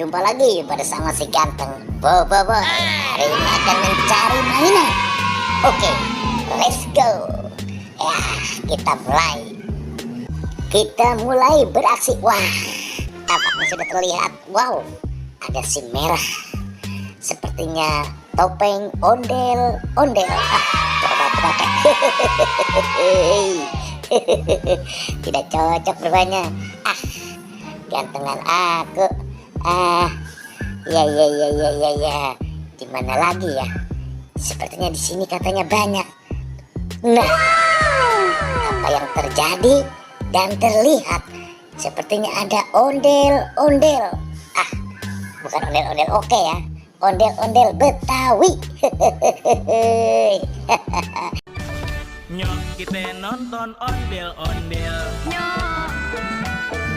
jumpa lagi bersama si ganteng Bobo. Hari ini akan mencari mainan. Oke, let's go. Ya, kita mulai beraksi. Wah, tampaknya sudah terlihat. Wow, ada si merah. Sepertinya topeng ondel-ondel. Coba pakai. Tidak cocok rupanya. Gantengan aku. Ya. Di mana lagi ya? Sepertinya di sini katanya banyak. Nah, apa yang terjadi dan terlihat? Sepertinya ada ondel-ondel. Bukan ondel-ondel oke ya. Ondel-ondel Betawi. Nyok kita nonton ondel-ondel.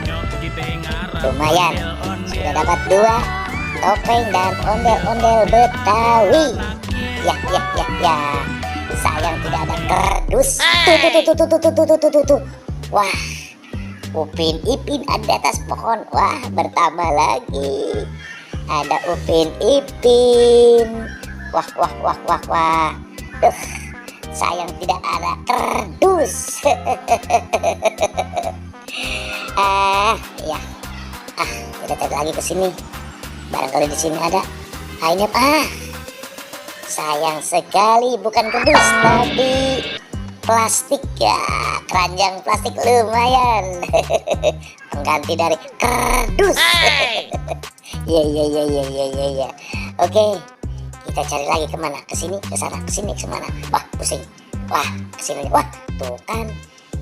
Nyok kita ngarang Lumayan, ondel-ondel. sudah dapat 2 topeng dan ondel-ondel Betawi. Ya. Sayang tidak ada kardus. Tuh. Wah, Upin Ipin ada di atas pohon. Wah, bertambah lagi. Ada Upin Ipin. Wah. Sayang tidak ada kardus. Kita cari lagi ke sini. Barangkali di sini ada. Ini sayang sekali bukan kardus tapi plastik ya, keranjang plastik lumayan. Pengganti dari kardus. Ya. Oke, kita cari lagi kemana? Ke sini, ke sana, ke sini, ke mana? Wah, pusing. Wah, ke sini. Wah, tuh kan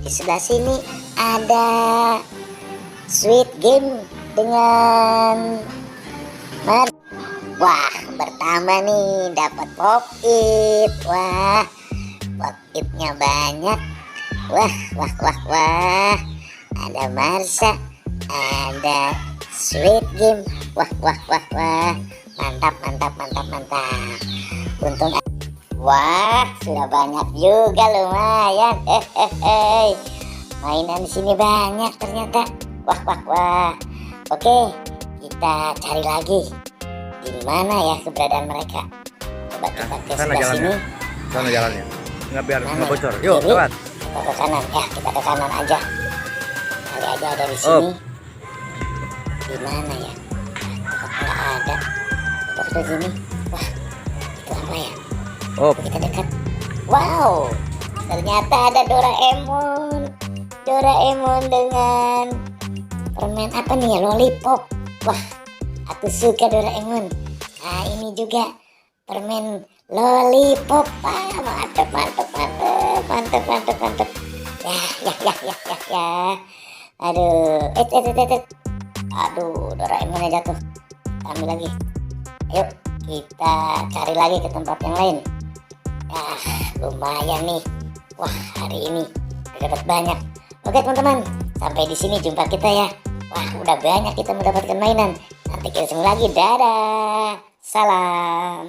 di sebelah sini ada sweet game dengan wah, bertambah nih, dapat pop it. Wah, pop itnya banyak. Wah. Ada Marsha, ada sweet game. Wah. Mantap. Untung. Wah, sudah banyak juga, lumayan. Mainan di sini banyak ternyata. Wah. Oke, kita cari lagi. Di mana ya keberadaan mereka? Coba kita ke sebelah sini. Sana jalannya. Biar nggak bocor. Yuk, Yuk, lewat. Kita ke kanan. Ya, kita ke kanan aja. Kali aja ada di sini. Di mana ya? Nggak ada. Kita ke sini. Wah, itu apa ya? Kita dekat. Wow, ternyata ada Doraemon dengan permen apa nih ya? Lollipop. Wah, aku suka Doraemon. Ini juga permen lollipop. Mantap. Ya. Aduh, Doraemonnya jatuh. Ambil lagi. Ayo, kita cari lagi ke tempat yang lain. Lumayan nih. Wah, hari ini dapat banyak. Oke teman-teman, sampai di sini jumpa kita ya. Wah, udah banyak kita mendapatkan mainan. Nanti kita ketemu lagi. Dadah. Salam.